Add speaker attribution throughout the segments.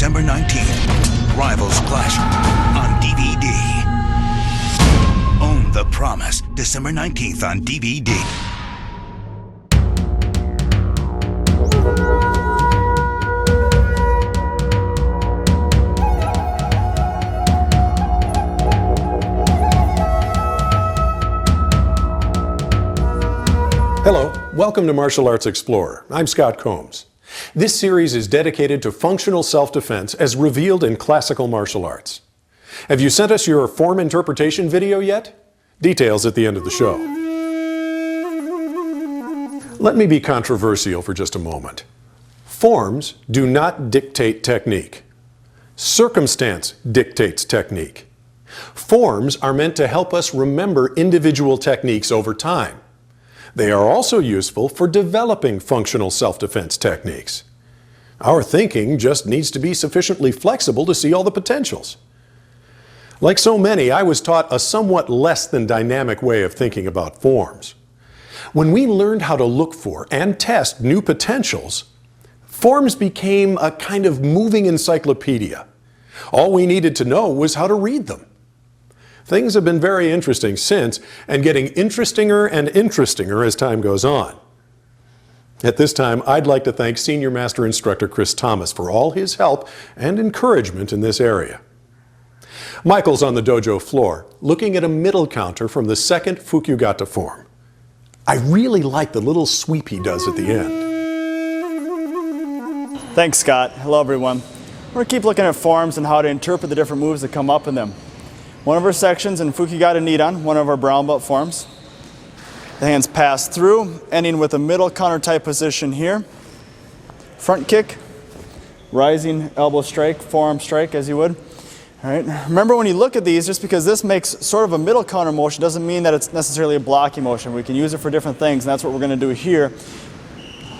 Speaker 1: December 19th. Rivals clash on DVD. Own the Promise, December 19th on DVD.
Speaker 2: Hello, welcome to Martial Arts Explorer. I'm Scott Combs. This series is dedicated to functional self-defense as revealed in classical martial arts. Have you sent us your form interpretation video yet? Details at the end of the show. Let me be controversial for just a moment. Forms do not dictate technique. Circumstance dictates technique. Forms are meant to help us remember individual techniques over time. They are also useful for developing functional self-defense techniques. Our thinking just needs to be sufficiently flexible to see all the potentials. Like so many, I was taught a somewhat less than dynamic way of thinking about forms. When we learned how to look for and test new potentials, forms became a kind of moving encyclopedia. All we needed to know was how to read them. Things have been very interesting since, and getting interestinger and interestinger as time goes on. At this time, I'd like to thank Senior Master Instructor Chris Thomas for all his help and encouragement in this area. Michael's on the dojo floor, looking at a middle counter from the second Fukyugata form. I really like the little sweep he does at the end.
Speaker 3: Thanks, Scott. Hello, everyone. We're going to keep looking at forms and how to interpret the different moves that come up in them. One of our sections in Fukyugata Ni, one of our brown belt forms. The hands pass through, ending with a middle counter type position here. Front kick, rising elbow strike, forearm strike as you would. All right. Remember when you look at these, just because this makes sort of a middle counter motion doesn't mean that it's necessarily a blocking motion. We can use it for different things, and that's what we're going to do here.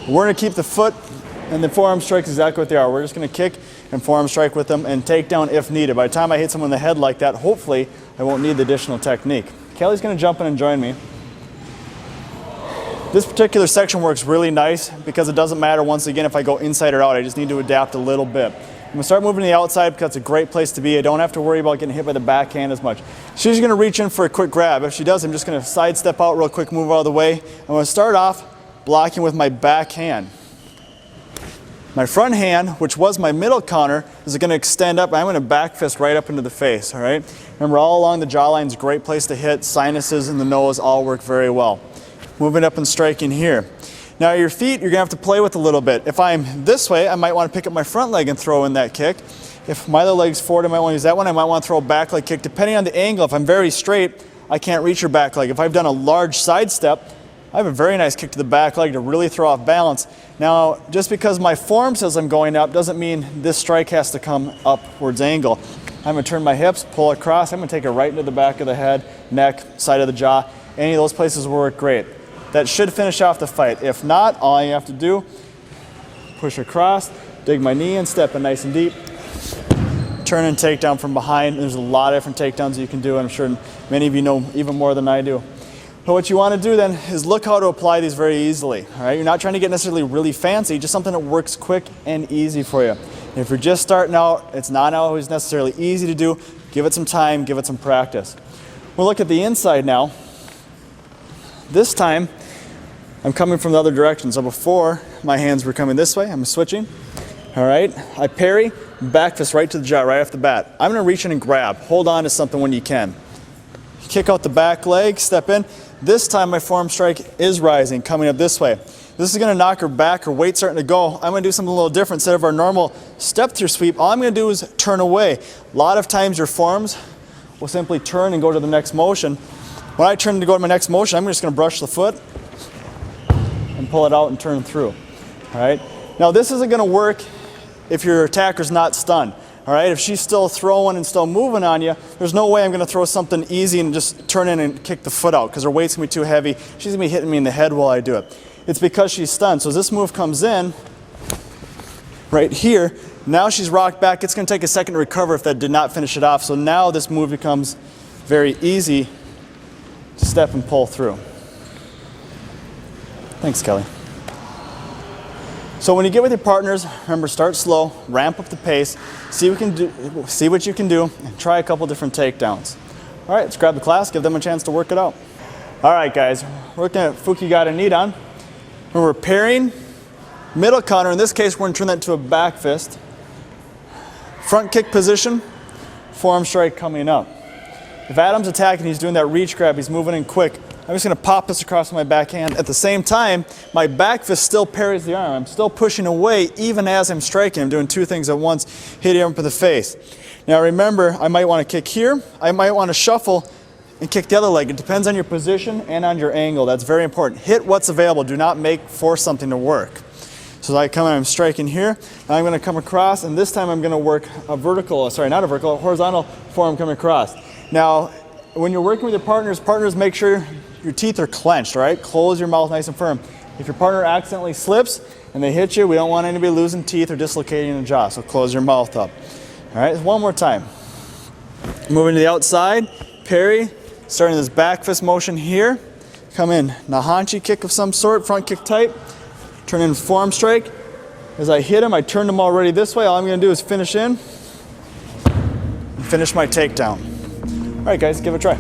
Speaker 3: We're going to keep the foot and the forearm strikes exactly what they are. We're just going to kick and forearm strike with them and take down if needed. By the time I hit someone in the head like that, hopefully I won't need the additional technique. Kelly's going to jump in and join me. This particular section works really nice because it doesn't matter once again if I go inside or out. I just need to adapt a little bit. I'm going to start moving to the outside because it's a great place to be. I don't have to worry about getting hit by the backhand as much. She's going to reach in for a quick grab. If she does, I'm just going to sidestep out real quick, move out of the way. I'm going to start off blocking with my backhand. My front hand, which was my middle counter, is going to extend up. I'm going to back fist right up into the face, all right? Remember, all along the jawline is a great place to hit. Sinuses and the nose all work very well. Moving up and striking here. Now your feet, you're going to have to play with a little bit. If I'm this way, I might want to pick up my front leg and throw in that kick. If my other leg's forward, I might want to use that one. I might want to throw a back leg kick. Depending on the angle, if I'm very straight, I can't reach your back leg. If I've done a large side step, I have a very nice kick to the back leg to really throw off balance. Now, just because my form says I'm going up doesn't mean this strike has to come upwards angle. I'm going to turn my hips, pull across. I'm going to take it right into the back of the head, neck, side of the jaw. Any of those places will work great. That should finish off the fight. If not, all you have to do, push across, dig my knee in, step in nice and deep, turn and take down from behind. There's a lot of different takedowns you can do. I'm sure many of you know even more than I do. But what you want to do then is look how to apply these very easily. All right? You're not trying to get necessarily really fancy, just something that works quick and easy for you. And if you're just starting out, it's not always necessarily easy to do. Give it some time, give it some practice. We'll look at the inside now. This time, I'm coming from the other direction. So before, my hands were coming this way. I'm switching. All right? I parry, back fist right to the jaw right off the bat. I'm going to reach in and grab. Hold on to something when you can. Kick out the back leg, step in. This time my forearm strike is rising, coming up this way. This is going to knock her back, her weight's starting to go. I'm going to do something a little different. Instead of our normal step through sweep, all I'm going to do is turn away. A lot of times your forms will simply turn and go to the next motion. When I turn to go to my next motion, I'm just going to brush the foot and pull it out and turn through. All right? Now this isn't going to work if your attacker's not stunned. All right, if she's still throwing and still moving on you, there's no way I'm going to throw something easy and just turn in and kick the foot out because her weight's going to be too heavy. She's going to be hitting me in the head while I do it. It's because she's stunned. So as this move comes in, right here, now she's rocked back. It's going to take a second to recover if that did not finish it off. So now this move becomes very easy to step and pull through. Thanks, Kelly. So when you get with your partners, remember, start slow, ramp up the pace, see what you can do, and try a couple different takedowns. All right, let's grab the class, give them a chance to work it out. All right, guys, we're looking at Fukyugata Ni. We're pairing, middle counter. In this case, we're going to turn that into a back fist. Front kick position, forearm strike coming up. If Adam's attacking, he's doing that reach grab, he's moving in quick. I'm just going to pop this across my backhand. At the same time, my back fist still parries the arm. I'm still pushing away even as I'm striking. I'm doing two things at once, hitting him up in the face. Now remember, I might want to kick here. I might want to shuffle and kick the other leg. It depends on your position and on your angle. That's very important. Hit what's available. Do not force something to work. So I come in, I'm striking here. Now I'm going to come across, and this time I'm going to work a horizontal forearm coming across. Now, when you're working with your partners make sure your teeth are clenched, all right? Close your mouth nice and firm. If your partner accidentally slips and they hit you, we don't want anybody losing teeth or dislocating the jaw, so close your mouth up. All right, one more time. Moving to the outside, parry, starting this back fist motion here. Come in, nahanchi kick of some sort, front kick type. Turn in forearm strike. As I hit him, I turned him already this way. All I'm going to do is finish in and finish my takedown. All right, guys, give it a try.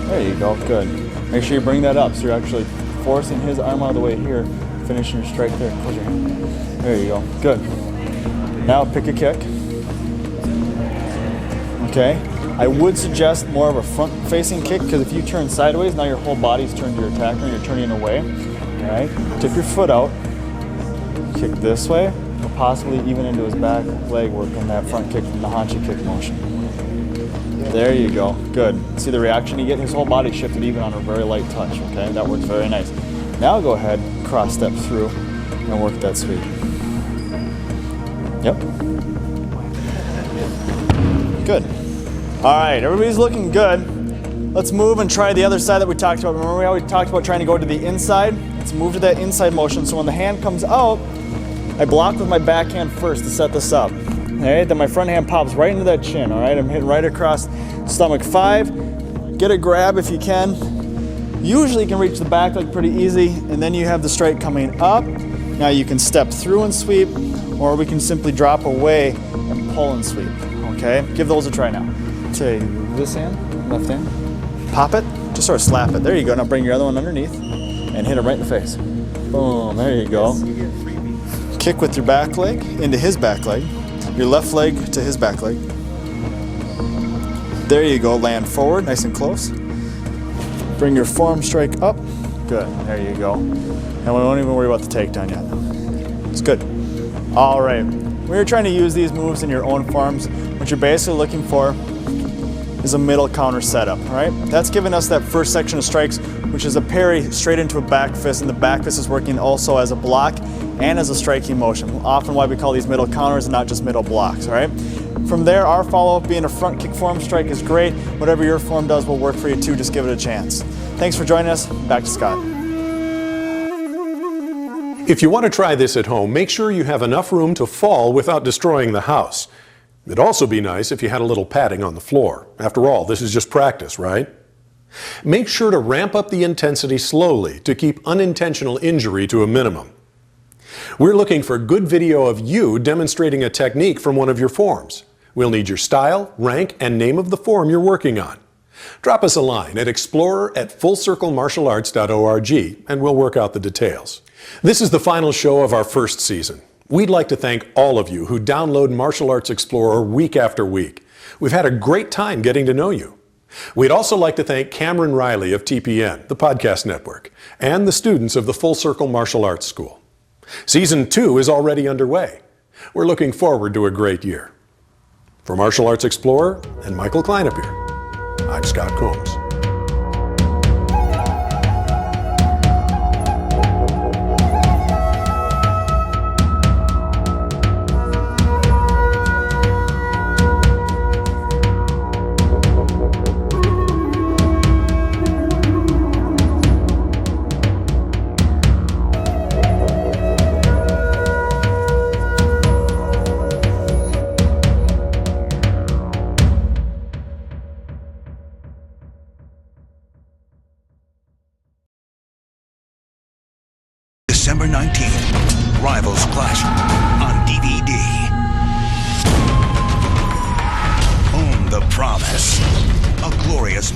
Speaker 3: There you go, good. Make sure you bring that up so you're actually forcing his arm out of the way here, finishing your strike there. Close your hand. There you go, good. Now pick a kick. Okay, I would suggest more of a front-facing kick because if you turn sideways, now your whole body's turned to your attacker and you're turning away. All right, tip your foot out, kick this way, or possibly even into his back leg work on that front kick from the nahanchi kick motion. There you go, good. See the reaction you get? His whole body shifted even on a very light touch, okay? That works very nice. Now go ahead, cross step through and work that sweep. Yep. Good. All right, everybody's looking good. Let's move and try the other side that we talked about. Remember how we talked about trying to go to the inside? Let's move to that inside motion. So when the hand comes out, I block with my backhand first to set this up. All right, then my front hand pops right into that chin, all right? I'm hitting right across stomach 5. Get a grab if you can. Usually you can reach the back leg pretty easy, and then you have the strike coming up. Now you can step through and sweep, or we can simply drop away and pull and sweep, okay? Give those a try now. Take this hand, left hand, pop it, just sort of slap it. There you go, now bring your other one underneath and hit it right in the face. Boom, there you go. Kick with your back leg into his back leg. Your left leg to his back leg. There you go, land forward, nice and close. Bring your forearm strike up. Good, there you go. And we won't even worry about the takedown yet. It's good. All right, when you're trying to use these moves in your own forms, what you're basically looking for is a middle counter setup, all right? That's giving us that first section of strikes, which is a parry straight into a back fist, and the back fist is working also as a block and as a striking motion. Often why we call these middle counters and not just middle blocks, all right? From there, our follow-up being a front kick forearm strike is great. Whatever your form does will work for you too, just give it a chance. Thanks for joining us. Back to Scott.
Speaker 2: If you want to try this at home, make sure you have enough room to fall without destroying the house. It'd also be nice if you had a little padding on the floor. After all, this is just practice, right? Make sure to ramp up the intensity slowly to keep unintentional injury to a minimum. We're looking for good video of you demonstrating a technique from one of your forms. We'll need your style, rank, and name of the form you're working on. Drop us a line at explorer@fullcirclemartialarts.org and we'll work out the details. This is the final show of our first season. We'd like to thank all of you who download Martial Arts Explorer week after week. We've had a great time getting to know you. We'd also like to thank Cameron Riley of TPN, the podcast network, and the students of the Full Circle Martial Arts School. Season 2 is already underway. We're looking forward to a great year. For Martial Arts Explorer and Michael Kleinepier, I'm Scott Combs.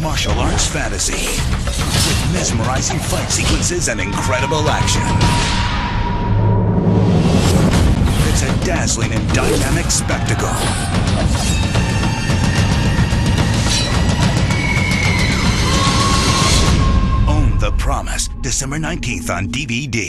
Speaker 1: martial arts fantasy with mesmerizing fight sequences and incredible action. It's a dazzling and dynamic spectacle. Own the Promise, December 19th on DVD.